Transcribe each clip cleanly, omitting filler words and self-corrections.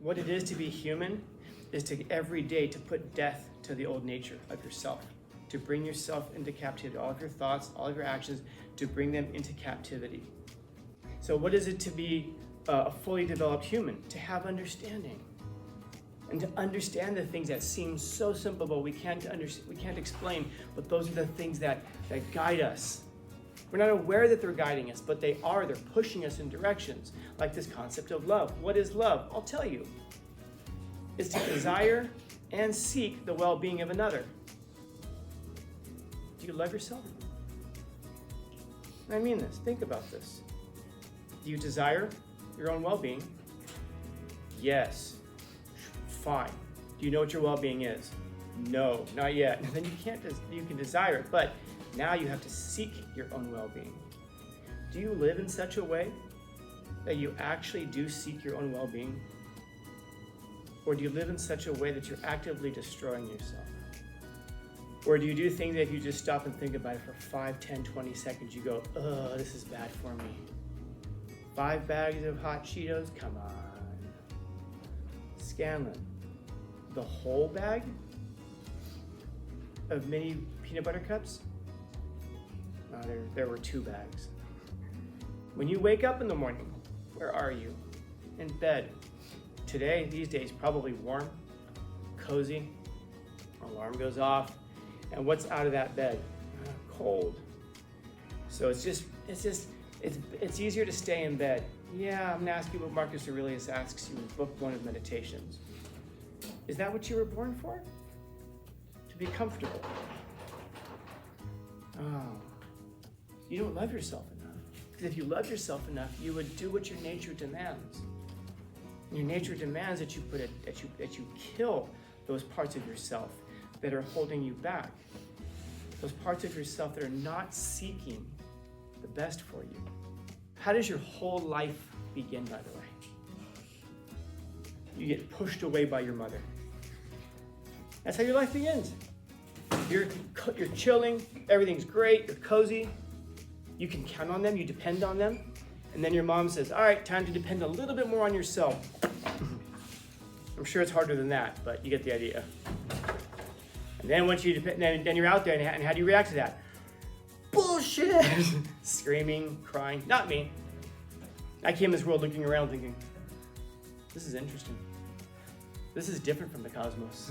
What it is to be human is to every day to put death to the old nature of yourself, to bring yourself into captivity, all of your thoughts, all of your actions, to bring them into captivity. So what is it to be a fully developed human? To have understanding. And to understand the things that seem so simple, but we can't explain, but those are the things that guide us. We're not aware that they're guiding us, but they are. They're pushing us in directions, like this concept of love. What is love? I'll tell you. It's to desire and seek the well-being of another. Do you love yourself? I mean this. Think about this. Do you desire your own well-being? Yes. Fine. Do you know what your well-being is? No, not yet. Then you can desire it, but now you have to seek your own well-being. Do you live in such a way that you actually do seek your own well-being? Or do you live in such a way that you're actively destroying yourself? Or do you do things that if you just stop and think about it for 5, 10, 20 seconds, you go, oh, this is bad for me. 5 bags of hot Cheetos? Come on. Scanlon, the whole bag of mini peanut butter cups? There were 2 bags. When you wake up in the morning, where are you? In bed. Today, these days, probably warm, cozy, alarm goes off, and what's out of that bed? Cold. So it's easier to stay in bed. Yeah, I'm gonna ask you what Marcus Aurelius asks you in book 1 of Meditations. Is that what you were born for? To be comfortable. Oh, you don't love yourself enough. Because if you love yourself enough, you would do what your nature demands. And your nature demands that you kill those parts of yourself that are holding you back. Those parts of yourself that are not seeking the best for you. How does your whole life begin, by the way? You get pushed away by your mother. That's how your life begins. You're chilling, everything's great, you're cozy, you can count on them, you depend on them, and then your mom says, all right, time to depend a little bit more on yourself. I'm sure it's harder than that, but you get the idea. And then once you depend, then you're out there, and how do you react to that? Bullshit! Screaming, crying. Not me. I came in this world looking around thinking, this is interesting. This is different from the cosmos.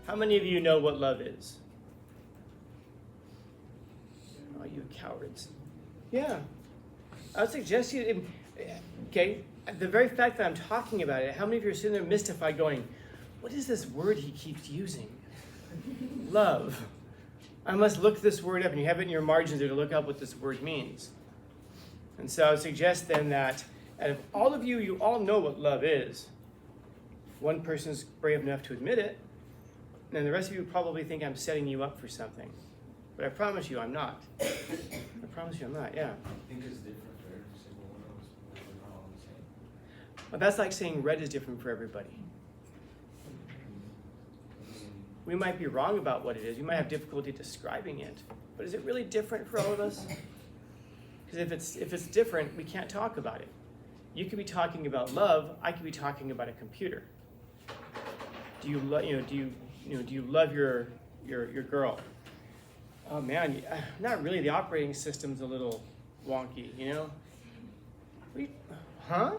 How many of you know what love is? Oh, you cowards. Yeah. I would suggest you, okay, the very fact that I'm talking about it, how many of you are sitting there mystified going, what is this word he keeps using? Love. I must look this word up, and you have it in your margins there to look up what this word means. And so I would suggest then that out of all of you, you all know what love is. One person's brave enough to admit it, and then the rest of you probably think I'm setting you up for something. But I promise you I'm not. I promise you I'm not, yeah. I think it's different for every single one of us. We're not all the same. Well, that's like saying red is different for everybody. We might be wrong about what it is. We might have difficulty describing it. But is it really different for all of us? Because if it's different, we can't talk about it. You could be talking about love. I could be talking about a computer. Do you love your girl? Oh man, not really. The operating system's a little wonky, you know? Huh?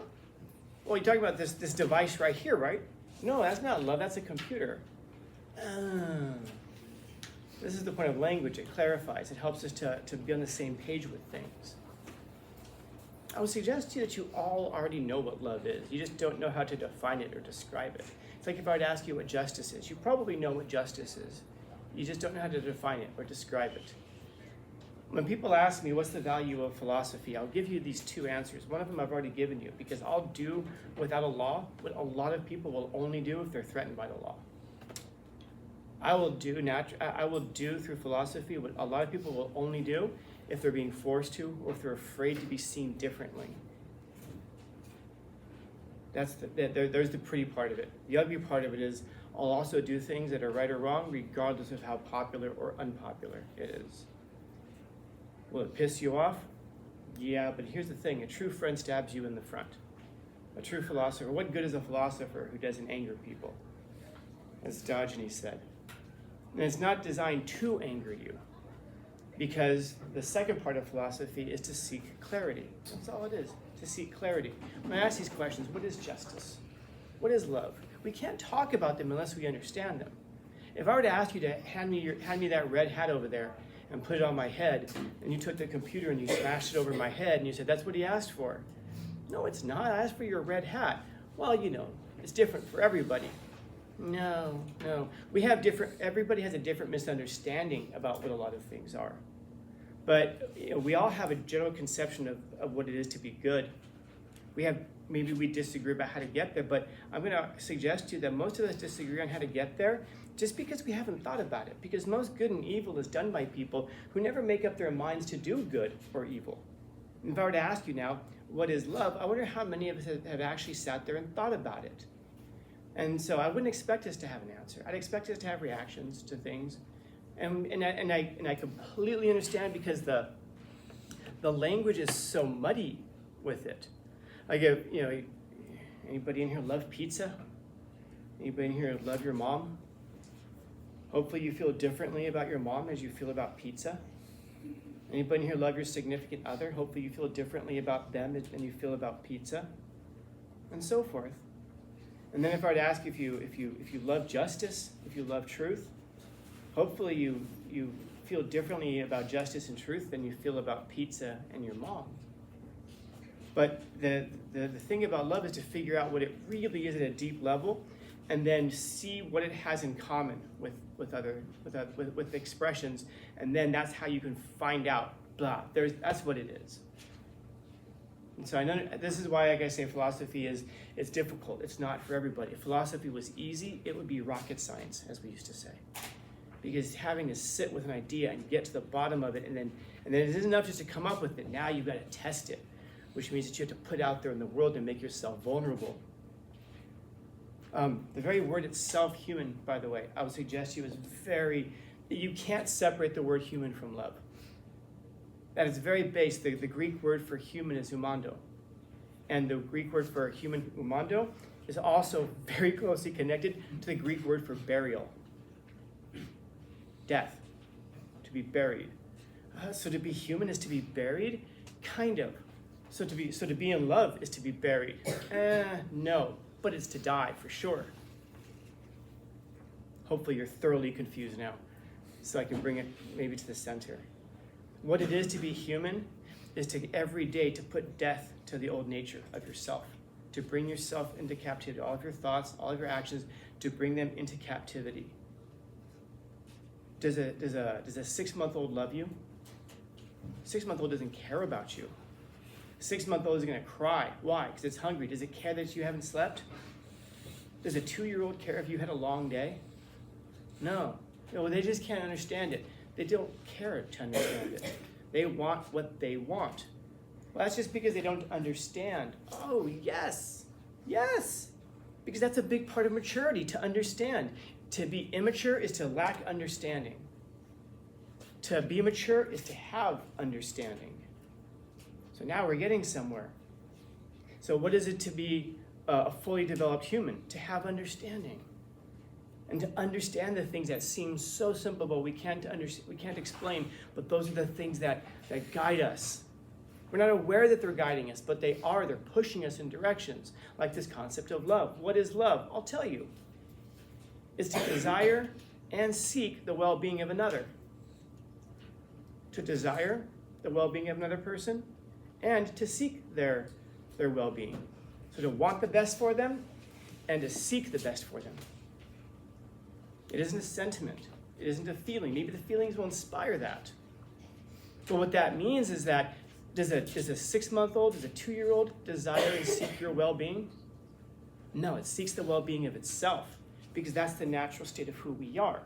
Well, you're talking about this device right here, right? No, that's not love. That's a computer. This is the point of language. It clarifies. It helps us to be on the same page with things. I would suggest to you that you all already know what love is. You just don't know how to define it or describe it. It's like if I were to ask you what justice is. You probably know what justice is. You just don't know how to define it or describe it. When people ask me what's the value of philosophy, I'll give you these 2 answers. One of them I've already given you, because I'll do without a law what a lot of people will only do if they're threatened by the law. I will do through philosophy what a lot of people will only do if they're being forced to, or if they're afraid to be seen differently. There's the pretty part of it. The ugly part of it is I'll also do things that are right or wrong regardless of how popular or unpopular it is. Will it piss you off? Yeah, but here's the thing. A true friend stabs you in the front. A true philosopher, what good is a philosopher who doesn't anger people? As Diogenes said. And it's not designed to anger you, because the second part of philosophy is to seek clarity. That's all it is, to seek clarity. When I ask these questions, what is justice? What is love? We can't talk about them unless we understand them. If I were to ask you to hand me that red hat over there and put it on my head, and you took the computer and you smashed it over my head and you said, that's what he asked for. No, it's not. I asked for your red hat. Well, it's different for everybody. No. Everybody has a different misunderstanding about what a lot of things are. But we all have a general conception of what it is to be good. Maybe we disagree about how to get there, but I'm going to suggest to you that most of us disagree on how to get there just because we haven't thought about it. Because most good and evil is done by people who never make up their minds to do good or evil. And if I were to ask you now, what is love? I wonder how many of us have actually sat there and thought about it. And so I wouldn't expect us to have an answer. I'd expect us to have reactions to things. And I completely understand, because the language is so muddy with it. Anybody in here love pizza? Anybody in here love your mom? Hopefully you feel differently about your mom as you feel about pizza. Anybody in here love your significant other? Hopefully you feel differently about them than you feel about pizza, and so forth. And then if I were to ask you if you love justice, if you love truth, hopefully you feel differently about justice and truth than you feel about pizza and your mom. But the thing about love is to figure out what it really is at a deep level, and then see what it has in common with expressions, and then that's how you can find out. That's what it is. And so I know this is why, like I say, philosophy it's difficult. It's not for everybody. If philosophy was easy, it would be rocket science, as we used to say. Because having to sit with an idea and get to the bottom of it, and then it isn't enough just to come up with it. Now you've got to test it, which means that you have to put out there in the world and make yourself vulnerable. The very word itself, human, by the way, I would suggest to you you can't separate the word human from love. At its very base, the Greek word for human is humando. And the Greek word for human, humando, is also very closely connected to the Greek word for burial. Death, to be buried. So to be human is to be buried? Kind of. So to be in love is to be buried? No, but it's to die for sure. Hopefully you're thoroughly confused now, so I can bring it maybe to the center. What it is to be human is to every day to put death to the old nature of yourself, to bring yourself into captivity, all of your thoughts, all of your actions, to bring them into captivity. Does a 6-month-old love you? 6-month-old doesn't care about you. 6-month-old is going to cry. Why? Because it's hungry. Does it care that you haven't slept? Does a 2-year-old care if you had a long day? No, they just can't understand it. They don't care to understand it. They want what they want. Well, that's just because they don't understand. Oh, yes. Because that's a big part of maturity, to understand. To be immature is to lack understanding. To be mature is to have understanding. So now we're getting somewhere. So what is it to be a fully developed human? To have understanding. And to understand the things that seem so simple, but we can't explain, but those are the things that guide us. We're not aware that they're guiding us, but they are. They're pushing us in directions, like this concept of love. What is love? I'll tell you. It's to desire and seek the well-being of another. To desire the well-being of another person and to seek their well-being. So to want the best for them and to seek the best for them. It isn't a sentiment. It isn't a feeling. Maybe the feelings will inspire that. But what that means is that does a 6-month-old, does a 2-year-old desire and seek your well-being? No, it seeks the well-being of itself, because that's the natural state of who we are.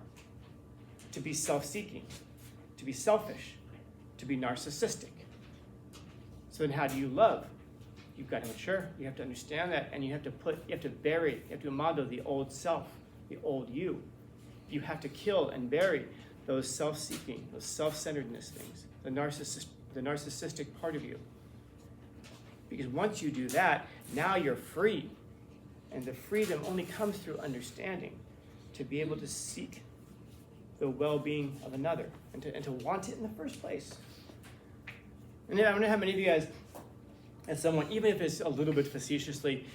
To be self-seeking, to be selfish, to be narcissistic. So then how do you love? You've got to mature. You have to understand that, and you have to bury, you have to amado the old self, the old you. You have to kill and bury those self-seeking, those self-centeredness things, the narcissistic part of you. Because once you do that, now you're free. And the freedom only comes through understanding, to be able to seek the well-being of another and to want it in the first place. And I wonder how many of you guys, as someone, even if it's a little bit facetiously,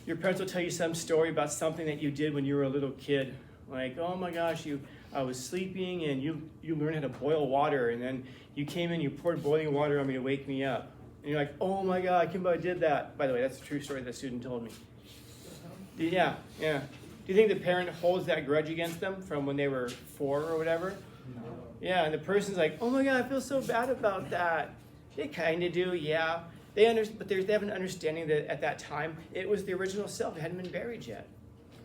your parents will tell you some story about something that you did when you were a little kid. Like, oh my gosh, I was sleeping and you learned how to boil water, and then you came in, you poured boiling water on me to wake me up. And you're like, oh my God, I can't believe I did that. By the way, that's a true story that a student told me. Yeah. Do you think the parent holds that grudge against them from when they were 4 or whatever? No. Yeah, and the person's like, oh my God, I feel so bad about that. They kind of do, yeah. But they have an understanding that at that time, it was the original self. It hadn't been buried yet.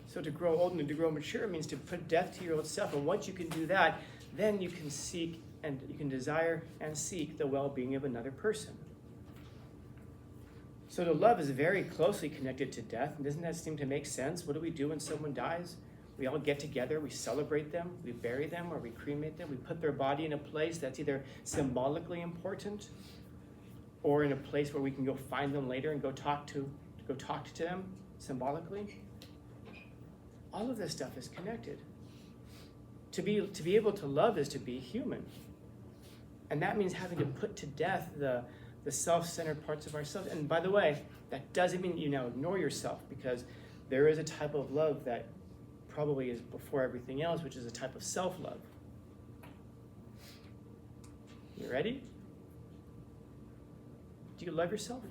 So to grow old and to grow mature means to put death to your old self. And once you can do that, then you can seek and you can desire and seek the well-being of another person. So to love is very closely connected to death. And doesn't that seem to make sense? What do we do when someone dies? We all get together, we celebrate them, we bury them, or we cremate them. We put their body in a place that's either symbolically important or in a place where we can go find them later and go talk to them symbolically. All of this stuff is connected. To be able to love is to be human. And that means having to put to death the self-centered parts of ourselves. And by the way, that doesn't mean you now ignore yourself, because there is a type of love that probably is before everything else, which is a type of self-love. You ready? Do you love yourself?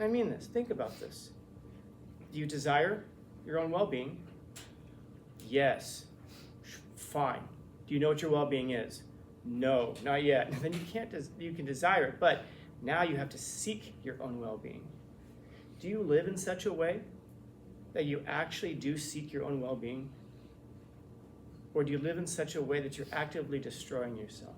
I mean this. Think about this. Do you desire your own well-being? Yes. Fine. Do you know what your well-being is? No, not yet. Then you can desire it, but now you have to seek your own well-being. Do you live in such a way that you actually do seek your own well-being? Or do you live in such a way that you're actively destroying yourself?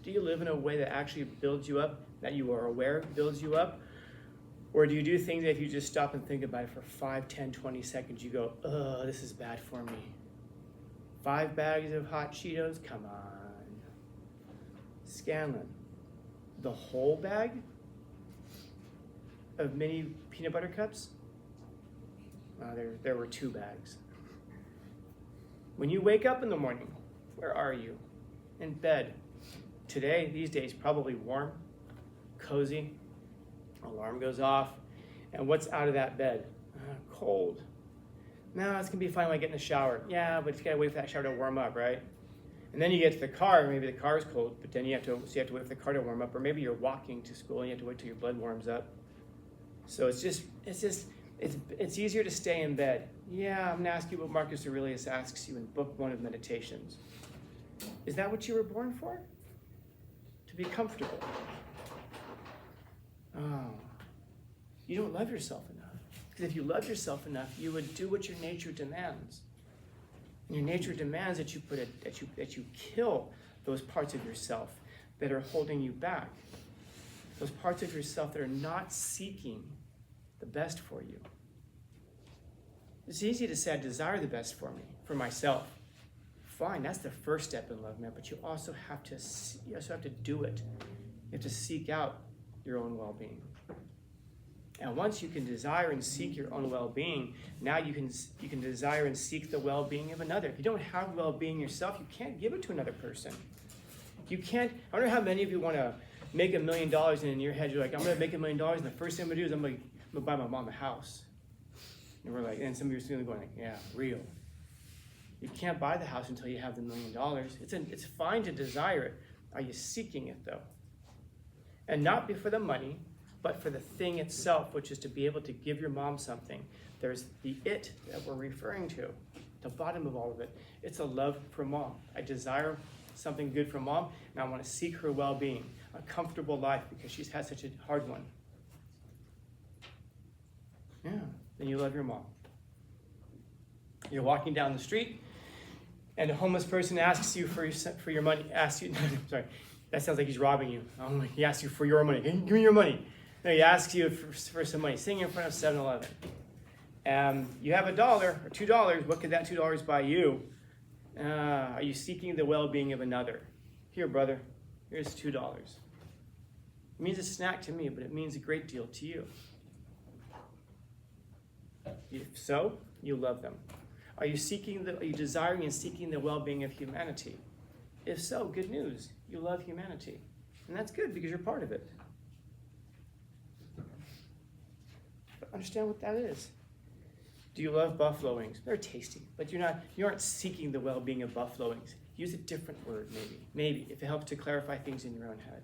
Do you live in a way that actually builds you up, that you are aware builds you up? Or do you do things that if you just stop and think about it for 5, 10, 20 seconds, you go, oh, this is bad for me. 5 bags of hot Cheetos? Come on. Scanlon, the whole bag of mini peanut butter cups? There were 2 bags. When you wake up in the morning, where are you? In bed. Today, these days, probably warm, cozy. Alarm goes off. And what's out of that bed? Cold. No, it's going to be fine when I get in the shower. Yeah, but you got to wait for that shower to warm up, right? And then you get to the car, maybe the car's cold, but then you have to wait for the car to warm up, or maybe you're walking to school and you have to wait till your blood warms up. So it's easier to stay in bed. Yeah, I'm going to ask you what Marcus Aurelius asks you in Book 1 of Meditations. Is that what you were born for? To be comfortable. Oh, you don't love yourself enough. Because if you love yourself enough, you would do what your nature demands. And your nature demands that you kill those parts of yourself that are holding you back. Those parts of yourself that are not seeking the best for you. It's easy to say I desire the best for me, for myself. Fine, that's the first step in love, man. But you also have to do it. You have to seek out your own well-being. And once you can desire and seek your own well-being, now you can desire and seek the well-being of another. If you don't have well-being yourself, you can't give it to another person. You can't. I wonder how many of you want to make $1 million, and in your head you're like, I'm going to make $1 million, and the first thing I'm going to do is I'm going to buy my mom a house. And we're like, and some of you are still going like, yeah, real. You can't buy the house until you have the $1 million. It's fine to desire it. Are you seeking it though? And not be for the money, but for the thing itself, which is to be able to give your mom something. There's the it that we're referring to, the bottom of all of it. It's a love for mom. I desire something good for mom, and I want to seek her well-being, a comfortable life, because she's had such a hard one. Yeah, then you love your mom. You're walking down the street, and a homeless person asks you for your money. Sorry, that sounds like he's robbing you. He asks you for your money. Give me your money. No, he asks you for some money. Sitting in front of 7-Eleven. You have $1 or $2. What could that $2 buy you? Are you seeking the well-being of another? Here, brother. Here's $2. It means a snack to me, but it means a great deal to you. If so, you love them. Are you desiring and seeking the well-being of humanity? If so, good news. You love humanity. And that's good because you're part of it. But understand what that is. Do you love buffalo wings? They're tasty, but you aren't seeking the well-being of buffalo wings. Use a different word, maybe, if it helps to clarify things in your own head.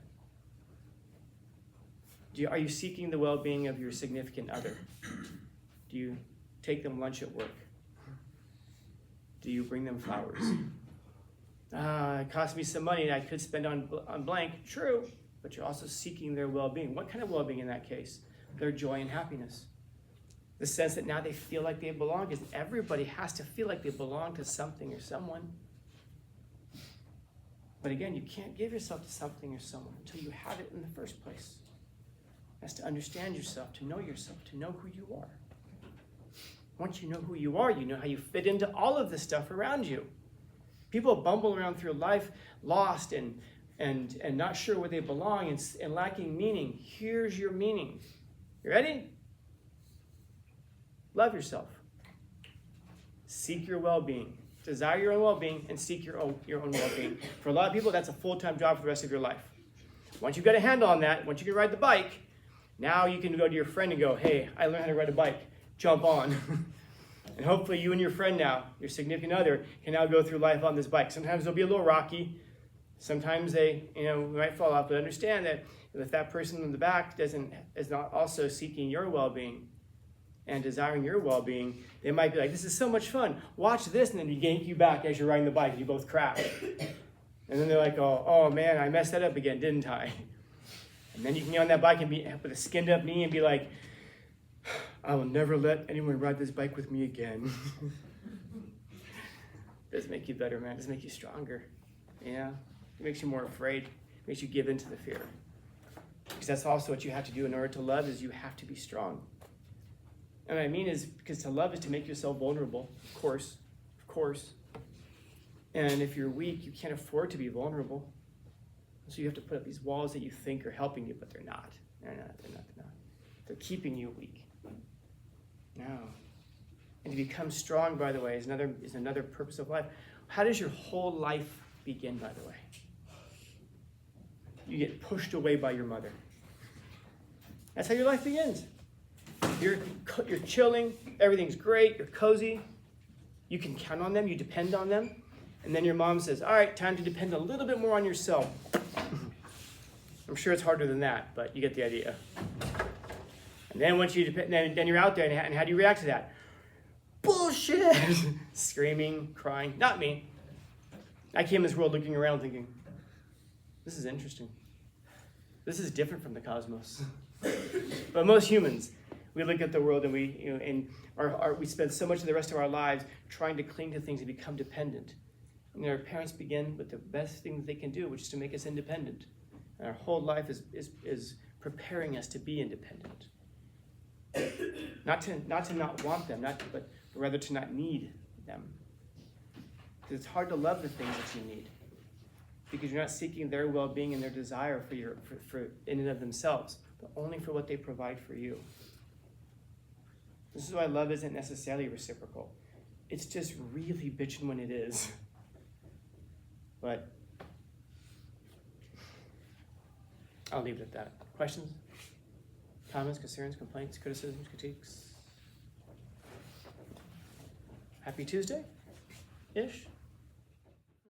Are you seeking the well-being of your significant other? Do you take them lunch at work? Do you bring them flowers? It cost me some money I could spend on blank. True, but you're also seeking their well-being. What kind of well-being in that case? Their joy and happiness. The sense that now they feel like they belong, because everybody has to feel like they belong to something or someone. But again, you can't give yourself to something or someone until you have it in the first place. That's to understand yourself, to know who you are. Once you know who you are, you know how you fit into all of the stuff around you. People bumble around through life lost and not sure where they belong and lacking meaning. Here's your meaning. You ready? Love yourself. Seek your well-being. Desire your own well-being and seek your own well-being. For a lot of people, that's a full-time job for the rest of your life. Once you've got a handle on that, once you can ride the bike, now you can go to your friend and go, hey, I learned how to ride a bike. Jump on. And hopefully you and your friend now, your significant other, can now go through life on this bike. Sometimes it'll be a little rocky. Sometimes they, might fall off. But understand that if that person in the back is not also seeking your well-being and desiring your well-being, they might be like, this is so much fun. Watch this, and then yank you back as you're riding the bike, and you both crash. And then they're like, oh man, I messed that up again, didn't I? And then you can get on that bike and be with a skinned up knee and be like, I will never let anyone ride this bike with me again. It doesn't make you better, man. It doesn't make you stronger. Yeah. It makes you more afraid. It makes you give in to the fear. Because that's also what you have to do in order to love, is you have to be strong. And what I mean is, because to love is to make yourself vulnerable, of course. And if you're weak, you can't afford to be vulnerable. So you have to put up these walls that you think are helping you, but they're not. They're not. They're keeping you weak. No. And to become strong, by the way, is another purpose of life. How does your whole life begin, by the way? You get pushed away by your mother. That's how your life begins. You're chilling, everything's great, you're cozy, you can count on them, you depend on them, and then your mom says, all right, time to depend a little bit more on yourself. I'm sure it's harder than that, but you get the idea. And then once you depend, then you're out there, and how do you react to that? Bullshit! Screaming, crying. Not me. I came in this world looking around thinking, this is interesting. This is different from the cosmos. But most humans, we look at the world and we spend so much of the rest of our lives trying to cling to things and become dependent. And our parents begin with the best thing that they can do, which is to make us independent. And our whole life is preparing us to be independent. Not to not want them, but rather to not need them. Because it's hard to love the things that you need, because you're not seeking their well-being and their desire for in and of themselves, but only for what they provide for you. This is why love isn't necessarily reciprocal. It's just really bitching when it is. But I'll leave it at that. Questions? Comments, concerns, complaints, criticisms, critiques? Happy Tuesday-ish?